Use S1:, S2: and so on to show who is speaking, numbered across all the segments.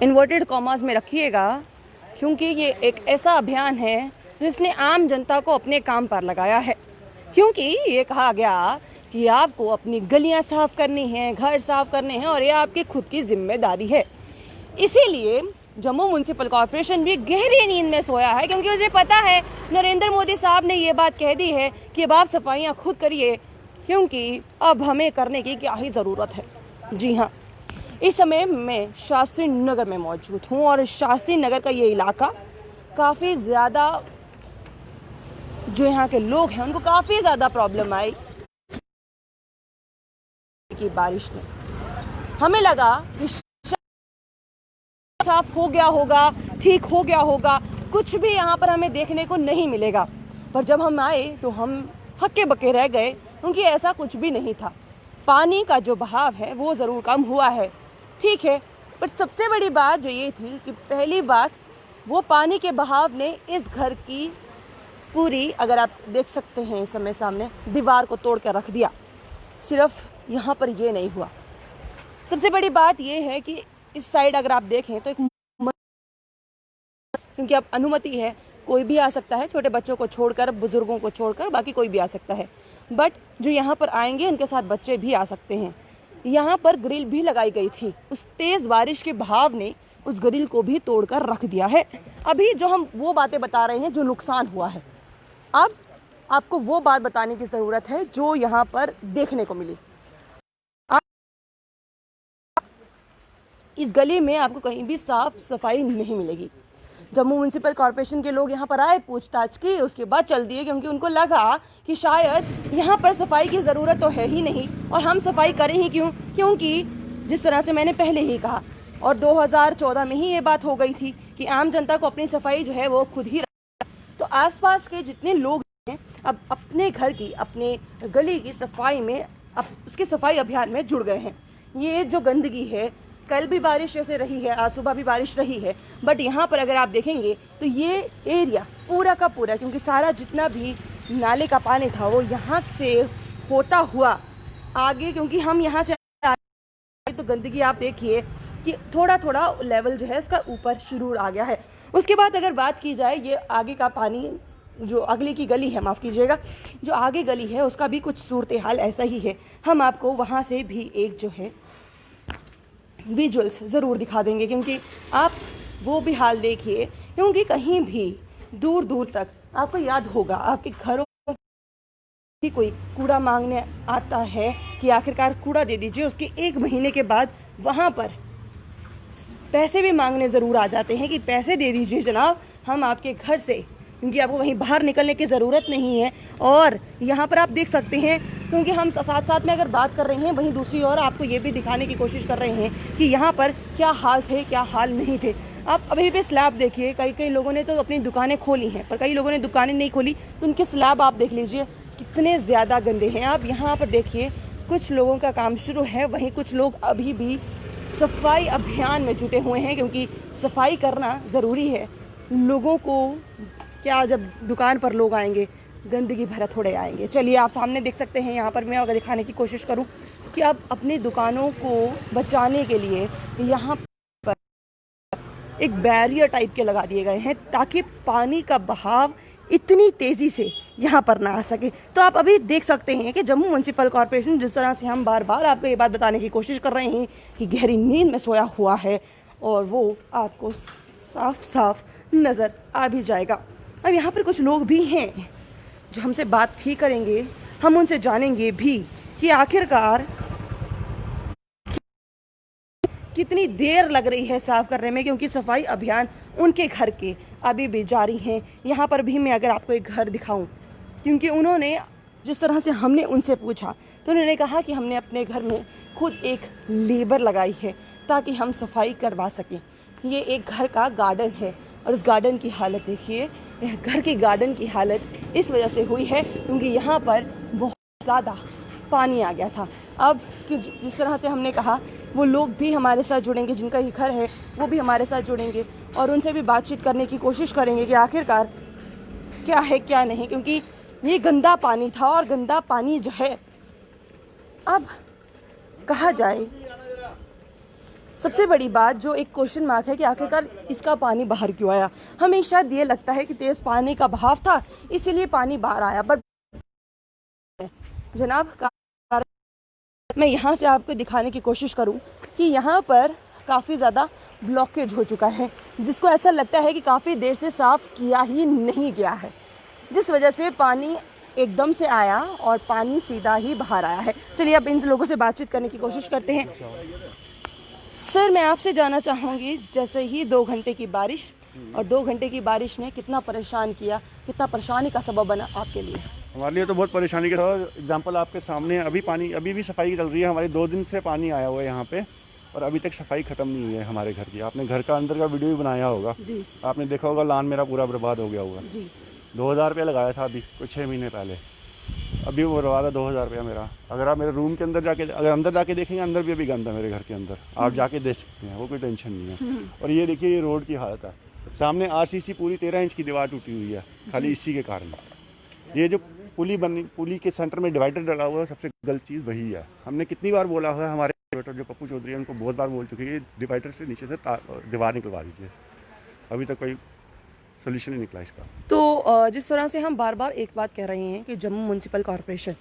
S1: Inverted commas में रखिएगा, क्योंकि ये एक ऐसा अभियान है जिसने आम जनता को अपने काम पर लगाया है। क्योंकि ये कहा गया कि आपको अपनी गलियां साफ करनी हैं, घर साफ करने हैं और ये आपकी खुद की जिम्मेदारी है। इसीलिए जम्मू म्यूनसिपल कॉरपोरेशन भी गहरी नींद में सोया है, क्योंकि उसे पता है नरेंद्र मोदी साहब ने ये बात कह दी है कि अब आप सफाइयाँ खुद करिए, क्योंकि अब हमें करने की क्या ही ज़रूरत है। जी हाँ, इस समय मैं शास्त्री नगर में मौजूद हूँ और शास्त्री नगर का ये इलाका काफ़ी ज़्यादा, जो यहाँ के लोग हैं उनको काफ़ी ज़्यादा प्रॉब्लम आई कि बारिश ने। हमें लगा कि साफ हो गया होगा, ठीक हो गया होगा, कुछ भी यहाँ पर हमें देखने को नहीं मिलेगा। पर जब हम आए तो हम हक्के बक्के रह गए, क्योंकि ऐसा कुछ भी नहीं था। पानी का जो बहाव है वो ज़रूर कम हुआ है, ठीक है, पर सबसे बड़ी बात जो ये थी कि पहली बात वो पानी के बहाव ने इस घर की पूरी, अगर आप देख सकते हैं इस समय सामने, दीवार को तोड़ कर रख दिया। सिर्फ यहाँ पर ये नहीं हुआ, सबसे बड़ी बात ये है कि इस साइड अगर आप देखें तो एक, क्योंकि अब अनुमति है, कोई भी आ सकता है, छोटे बच्चों को छोड़कर, बुजुर्गों को छोड़कर बाकी कोई भी आ सकता है। बट जो यहाँ पर आएंगे उनके साथ बच्चे भी आ सकते हैं। यहाँ पर ग्रिल भी लगाई गई थी, उस तेज़ बारिश के बहाव ने उस ग्रिल को भी तोड़कर रख दिया है। अभी जो हम वो बातें बता रहे हैं जो नुकसान हुआ है, अब आपको वो बात बताने की ज़रूरत है जो यहाँ पर देखने को मिली। इस गली में आपको कहीं भी साफ सफाई नहीं मिलेगी। जम्मू म्यूनसिपल कॉरपोरेशन के लोग यहाँ पर आए, पूछताछ की, उसके बाद चल दिए, क्योंकि उनको लगा कि शायद यहाँ पर सफाई की ज़रूरत तो है ही नहीं और हम सफाई करें ही क्यों, क्योंकि जिस तरह से मैंने पहले ही कहा और 2014 में ही ये बात हो गई थी कि आम जनता को अपनी सफाई जो है वो खुद ही तो आसपास के जितने लोग हैं अब अपने घर की, अपने गली की सफाई में, अब उसके सफाई अभियान में जुड़ गए हैं। ये जो गंदगी है, कल भी बारिश जैसे रही है, आज सुबह भी बारिश रही है, बट यहाँ पर अगर आप देखेंगे तो ये एरिया पूरा का पूरा, क्योंकि सारा जितना भी नाले का पानी था वो यहाँ से होता हुआ आगे, क्योंकि हम यहाँ से तो गंदगी आप देखिए कि थोड़ा थोड़ा लेवल जो है उसका ऊपर शुरू आ गया है। उसके बाद अगर बात की जाए, ये आगे का पानी जो अगली की गली है, माफ़ कीजिएगा, जो आगे गली है उसका भी कुछ सूरत हाल ऐसा ही है। हम आपको वहाँ से भी एक जो है विजुअल्स ज़रूर दिखा देंगे, क्योंकि आप वो भी हाल देखिए, क्योंकि कहीं भी दूर दूर तक आपको याद होगा आपके घरों भी कोई कूड़ा मांगने आता है कि आखिरकार कूड़ा दे दीजिए, उसके 1 महीने के बाद वहाँ पर पैसे भी मांगने ज़रूर आ जाते हैं कि पैसे दे दीजिए जनाब, हम आपके घर से, क्योंकि आपको कहीं बाहर निकलने की ज़रूरत नहीं है। और यहाँ पर आप देख सकते हैं, क्योंकि हम साथ साथ में अगर बात कर रहे हैं, वहीं दूसरी ओर आपको ये भी दिखाने की कोशिश कर रहे हैं कि यहाँ पर क्या हाल थे, क्या हाल नहीं थे। आप अभी भी स्लैब देखिए, कई लोगों ने तो अपनी दुकानें खोली हैं, पर कई लोगों ने दुकानें नहीं खोली, तो उनके स्लैब आप देख लीजिए कितने ज़्यादा गंदे हैं। आप यहाँ पर देखिए, कुछ लोगों का काम शुरू है, वहीं कुछ लोग अभी भी सफाई अभियान में जुटे हुए हैं, क्योंकि सफाई करना ज़रूरी है। लोगों को क्या, जब दुकान पर लोग आएंगे गंदगी भरा थोड़े आएंगे। चलिए आप सामने देख सकते हैं, यहाँ पर मैं अगर दिखाने की कोशिश करूँ कि आप अपनी दुकानों को बचाने के लिए यहाँ पर एक बैरियर टाइप के लगा दिए गए हैं, ताकि पानी का बहाव इतनी तेज़ी से यहाँ पर ना आ सके। तो आप अभी देख सकते हैं कि जम्मू म्यूनसिपल कॉरपोरेशन, जिस तरह से हम बार बार आपको ये बात बताने की कोशिश कर रहे हैं कि गहरी नींद में सोया हुआ है, और वो आपको साफ साफ नज़र आ भी जाएगा। अब यहाँ पर कुछ लोग भी हैं जो हमसे बात भी करेंगे, हम उनसे जानेंगे भी कि आखिरकार कितनी देर लग रही है साफ़ करने में, क्योंकि सफाई अभियान उनके घर के अभी भी जारी हैं। यहाँ पर भी मैं अगर आपको एक घर दिखाऊं, क्योंकि उन्होंने, जिस तरह से हमने उनसे पूछा, तो उन्होंने कहा कि हमने अपने घर में खुद एक लेबर लगाई है ताकि हम सफाई करवा सकें। ये एक घर का गार्डन है और इस गार्डन की हालत देखिए, घर की गार्डन की हालत इस वजह से हुई है क्योंकि यहाँ पर बहुत ज़्यादा पानी आ गया था। अब जिस तरह से हमने कहा, वो लोग भी हमारे साथ जुड़ेंगे, जिनका ये घर है वो भी हमारे साथ जुड़ेंगे और उनसे भी बातचीत करने की कोशिश करेंगे कि आखिरकार क्या है क्या नहीं, क्योंकि ये गंदा पानी था और गंदा पानी जो है, अब कहा जाए सबसे बड़ी बात जो एक क्वेश्चन मार्क है कि आखिरकार इसका पानी बाहर क्यों आया। हमें शायद ये लगता है कि तेज़ पानी का बहाव था इसीलिए पानी बाहर आया, बट जनाब मैं यहाँ से आपको दिखाने की कोशिश करूँ कि यहाँ पर काफ़ी ज़्यादा ब्लॉकेज हो चुका है, जिसको ऐसा लगता है कि काफ़ी देर से साफ़ किया ही नहीं गया है, जिस वजह से पानी एकदम से आया और पानी सीधा ही बाहर आया है। चलिए अब इन लोगों से बातचीत करने की कोशिश करते हैं। सर मैं आपसे जानना चाहूँगी, जैसे ही 2 घंटे की बारिश और 2 घंटे की बारिश ने कितना परेशान किया, कितना परेशानी का सबब बना आपके लिए?
S2: हमारे लिए तो बहुत परेशानी का था। एग्जाम्पल आपके सामने अभी भी सफाई चल रही है। हमारे 2 दिन से पानी आया हुआ है यहाँ पे और अभी तक सफाई ख़त्म नहीं हुई है हमारे घर की। आपने घर का अंदर का वीडियो भी बनाया होगा
S1: जी।
S2: आपने देखा होगा, लान मेरा पूरा बर्बाद हो गया हुआ है
S1: जी।
S2: 2000 रुपया लगाया था अभी कुछ 6 महीने पहले, अभी वो बर्बाद है 2000 रुपया मेरा। अगर आप मेरे रूम के अंदर जाके देखेंगे, अंदर भी अभी गंद है मेरे घर के अंदर, आप जाके देख सकते हैं, वो कोई टेंशन नहीं है। और ये देखिए ये रोड की हालत है, सामने RCC पूरी 13 इंच की दीवार टूटी हुई है खाली इसी के कारण। ये जो पुली के सेंटर में डिवाइडर डला हुआ है, सबसे गलत चीज़ वही है। हमने कितनी बार बोला हुआ है, हमारे जो पप्पू चौधरी है उनको बहुत बार बोल चुके हैं डिवाइडर से नीचे से दीवार निकलवा दीजिए, अभी तक कोई सोल्यूशन नहीं निकला इसका।
S1: तो जिस तरह से हम बार बार एक बात कह रहे हैं कि जम्मू म्यूनसिपल कॉरपोरेशन,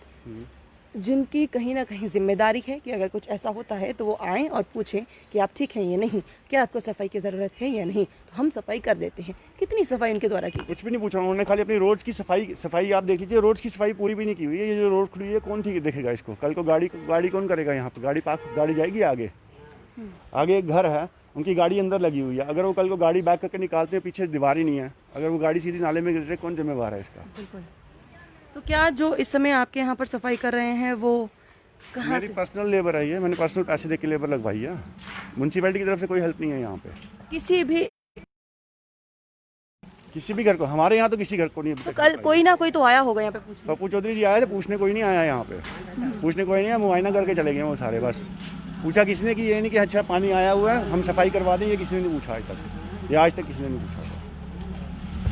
S1: जिनकी कहीं ना कहीं जिम्मेदारी है कि अगर कुछ ऐसा होता है तो वो आएँ और पूछें कि आप ठीक हैं या नहीं, क्या आपको सफाई की ज़रूरत है या नहीं, तो हम सफाई कर देते हैं। कितनी सफाई उनके द्वारा की?
S2: कुछ भी नहीं पूछा उन्होंने, खाली अपनी रोड्स की सफाई आप देख लीजिए, रोड्स की सफाई पूरी भी नहीं की हुई है। ये जो रोड खुली है कौन ठीक देखेगा इसको? कल को गाड़ी कौन करेगा यहाँ पर? गाड़ी जाएगी आगे एक घर है, उनकी गाड़ी अंदर लगी हुई है, अगर वो कल को गाड़ी बैक करके निकालते हैं, पीछे दीवार ही नहीं है, अगर वो गाड़ी सीधी नाले में गिर जाए कौन जिम्मेवार है इसका?
S1: बिल्कुल। तो क्या जो इस समय आपके यहाँ पर सफाई कर रहे हैं वो कहाँ से?
S2: मेरी पर्सनल लेबर है, ये मैंने पर्सनल पैसे दे के लेबर लगवाई है। म्यूनसिपैलिटी की तरफ से कोई हेल्प नहीं है यहाँ पे किसी भी घर को। हमारे यहाँ तो किसी घर को नहीं।
S1: तो कल कोई ना कोई तो आया होगा यहाँ पे पूछने?
S2: पप्पू चौधरी जी आए थे पूछने, कोई नहीं आया यहाँ पे, पूछने कोई नहीं है, मुआयना करके चले गए वो सारे। बस पूछा किसी ने कि ये नहीं कि अच्छा पानी आया हुआ है हम सफाई करवा दें, ये किसी ने नहीं पूछा आज तक, ये आज तक किसी ने नहीं पूछा।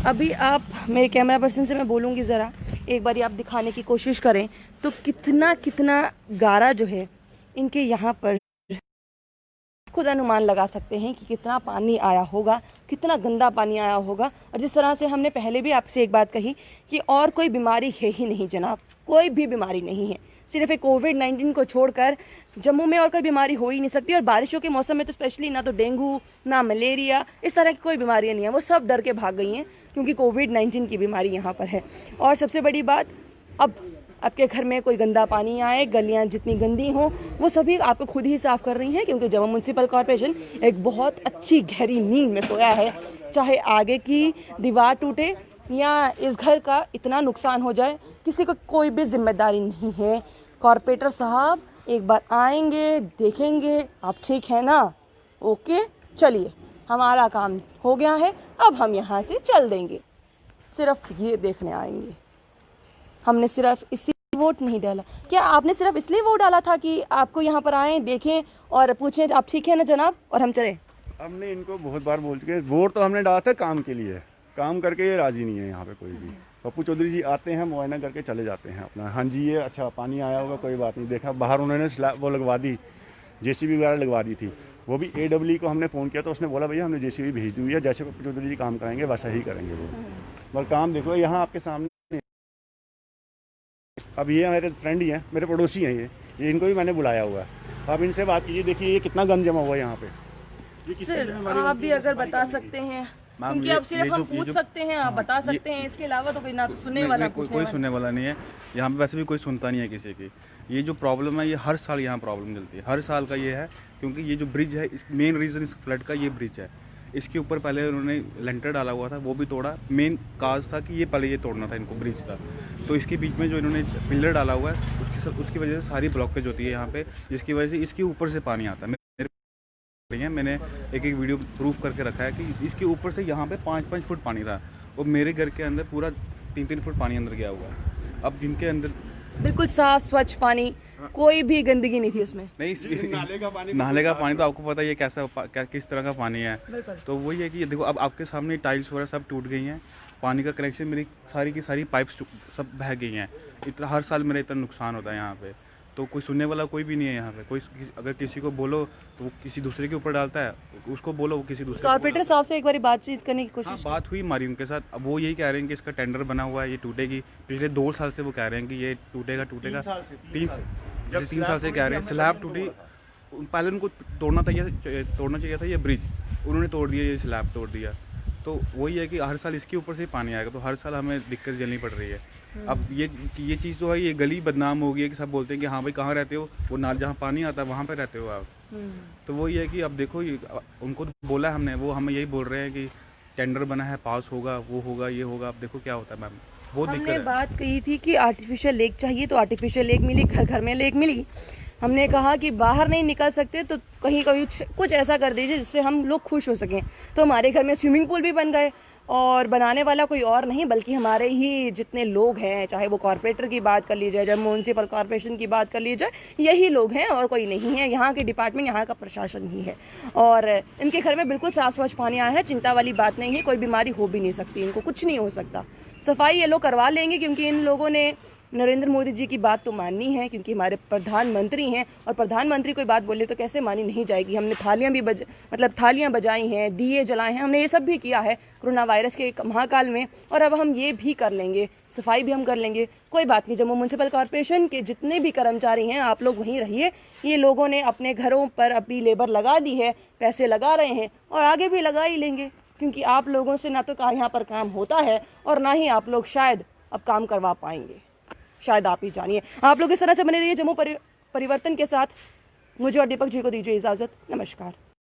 S1: अभी आप मेरे कैमरा पर्सन से मैं बोलूँगी ज़रा एक बार आप दिखाने की कोशिश करें तो कितना गारा जो है इनके यहाँ पर, खुद अनुमान लगा सकते हैं कि कितना पानी आया होगा, कितना गंदा पानी आया होगा। और जिस तरह से हमने पहले भी आपसे एक बात कही कि और कोई बीमारी है ही नहीं जनाब, कोई भी बीमारी नहीं है, सिर्फ एक कोविड-19 को छोड़कर जम्मू में और कोई बीमारी हो ही नहीं सकती। और बारिशों के मौसम में तो स्पेशली ना तो डेंगू ना मलेरिया इस तरह की कोई बीमारियाँ नहीं है, वो सब डर के भाग गई हैं क्योंकि कोविड-19 की बीमारी यहाँ पर है। और सबसे बड़ी बात, अब आपके घर में कोई गंदा पानी आए, गलियाँ जितनी गंदी हों वो सभी आपको खुद ही साफ़ कर रही हैं, क्योंकि जम्मू म्यूनसिपल कॉरपोरेशन एक बहुत अच्छी गहरी नींद में सोया है। चाहे आगे की दीवार टूटे या इस घर का इतना नुकसान हो जाए, किसी को कोई भी जिम्मेदारी नहीं है। कॉरपोरेटर साहब एक बार आएंगे, देखेंगे आप ठीक है ना, ओके चलिए हमारा काम हो गया है, अब हम यहाँ से चल देंगे, सिर्फ ये देखने आएंगे। हमने सिर्फ इसी वोट नहीं डाला। क्या आपने सिर्फ इसलिए वोट डाला था कि आपको यहाँ पर आएँ, देखें और पूछें आप ठीक है ना जनाब और हम चले?
S2: हमने इनको बहुत बार बोल चुके हैं, वोट तो हमने डाला था काम के लिए, काम करके ये राजी नहीं है यहाँ पे कोई भी। पप्पू चौधरी जी आते हैं, मुआयना करके चले जाते हैं अपना, हाँ जी ये अच्छा पानी आया होगा कोई बात नहीं, देखा बाहर उन्होंने स्लैब वो लगवा दी, JCB वगैरह लगवा दी थी, वो भी AWE को हमने फ़ोन किया तो उसने बोला भैया हमने JCB भेज दी हुई है, जैसे पप्पू चौधरी जी काम कराएंगे वैसा ही करेंगे वो। पर काम देखो यहाँ आपके सामने, अब ये मेरे फ्रेंड ही हैं, मेरे पड़ोसी हैं, ये इनको भी मैंने बुलाया हुआ है, आप इनसे बात कीजिए, देखिए ये कितना गंद जमा हुआ है यहाँ पे।
S1: सर आप भी अगर बता सकते हैं, क्योंकि अब सिर्फ हम पूछ सकते हैं, आप बता सकते हैं, इसके अलावा तो कोई ना तो सुनने वाला
S3: कोई सुनने वाला नहीं है यहाँ पे, वैसे भी कोई सुनता नहीं है किसी की। ये जो प्रॉब्लम है ये हर साल यहाँ प्रॉब्लम चलती है, हर साल का ये है, क्योंकि ये जो ब्रिज है इस मेन रीज़न इस फ्लड का ये ब्रिज है। इसके ऊपर पहले उन्होंने लेंटर डाला हुआ था, वो भी तोड़ा, मेन काज था कि ये पहले ये तोड़ना था इनको ब्रिज का, तो इसके बीच में जो इन्होंने पिलर डाला हुआ है उसकी वजह से सारी ब्लॉकेज होती है यहाँ पे, जिसकी वजह से इसके ऊपर से पानी आता है। मैंने एक वीडियो प्रूफ करके रखा है कि इसके ऊपर से यहाँ पे 5-5 फुट पानी था और मेरे घर के अंदर पूरा 3-3 फुट पानी अंदर गया हुआ है। अब जिनके अंदर
S1: बिल्कुल साफ स्वच्छ पानी, कोई भी गंदगी नहीं थी उसमें।
S3: नहीं, नाले का पानी तो आपको पता है ये किस तरह का पानी है, तो वही है कि देखो अब आपके सामने टाइल्स वगैरह सब टूट गई हैं, पानी का कनेक्शन मेरी सारी की सारी पाइप्स सब बह गई हैं, इतना हर साल मेरा इतना नुकसान होता है यहाँ पे। तो कोई सुनने वाला कोई भी नहीं है यहाँ पे। अगर किसी को बोलो तो वो किसी दूसरे के ऊपर डालता है, उसको बोलो वो किसी दूसरे
S1: कॉर्पोरेटर साहब से एक बार बातचीत करने की
S3: हाँ,
S1: कोशिश।
S3: बात हुई हमारी उनके साथ। अब वो यही कह रहे हैं कि इसका टेंडर बना हुआ है, ये टूटेगी। पिछले 2 साल से वो कह रहे हैं कि ये टूटेगा। 3 साल से कह रहे हैं। स्लैब टूटी, पहले उनको तोड़ना चाहिए था ये ब्रिज, उन्होंने तोड़ दिया, ये स्लैब तोड़ दिया। तो वही है कि हर साल इसके ऊपर से पानी आएगा, तो हर साल हमें दिक्कत झेलनी पड़ रही है। अब ये चीज़ तो है, ये गली बदनाम हो गई है कि सब बोलते हैं कि हाँ भाई कहाँ रहते हो, वो नाल जहाँ पानी आता है वहाँ पे रहते हो आप। तो वही है कि अब देखो, ये उनको तो बोला है हमने, वो हमें यही बोल रहे हैं कि टेंडर बना है, पास होगा, वो होगा, ये होगा। अब देखो क्या होता है मैम, बहुत दिक्कत
S1: हमने
S3: है।
S1: बात कही थी कि आर्टिफिशियल लेक चाहिए, तो आर्टिफिशियल लेक मिली, घर घर में लेक मिली। हमने कहा कि बाहर नहीं निकल सकते तो कहीं कभी कुछ ऐसा कर दीजिए जिससे हम लोग खुश हो सकें। तो हमारे घर में स्विमिंग पूल भी बन गए, और बनाने वाला कोई और नहीं बल्कि हमारे ही जितने लोग हैं, चाहे वो कॉर्पोरेटर की बात कर ली जाए, चाहे म्यूनसिपल कॉर्पोरेशन की बात कर ली जाए, यही लोग हैं और कोई नहीं है। यहाँ के डिपार्टमेंट, यहाँ का प्रशासन ही है, और इनके घर में बिल्कुल साफ स्वच्छ पानी आया है, चिंता वाली बात नहीं है। कोई बीमारी हो भी नहीं सकती, इनको कुछ नहीं हो सकता। सफाई ये लोग करवा लेंगे, क्योंकि इन लोगों ने नरेंद्र मोदी जी की बात तो माननी है, क्योंकि हमारे प्रधानमंत्री हैं, और प्रधानमंत्री कोई बात बोले तो कैसे मानी नहीं जाएगी। हमने थालियां भी थालियां बजाई हैं, दिए जलाए हैं, हमने ये सब भी किया है कोरोना वायरस के महाकाल में, और अब हम ये भी कर लेंगे, सफाई भी हम कर लेंगे। कोई बात नहीं, जम्मू म्यूनसिपल कॉर्पोरेशन के जितने भी कर्मचारी हैं आप लोग वहीं रहिए। ये लोगों ने अपने घरों पर अभी लेबर लगा दी है, पैसे लगा रहे हैं, और आगे भी लगा ही लेंगे, क्योंकि आप लोगों से ना तो यहाँ पर काम होता है, और ना ही आप लोग शायद अब काम करवा पाएंगे, शायद आप ही जानिए। आप लोग इस तरह से बने रहिए जम्मू परिवर्तन के साथ। मुझे और दीपक जी को दीजिए इजाज़त। नमस्कार।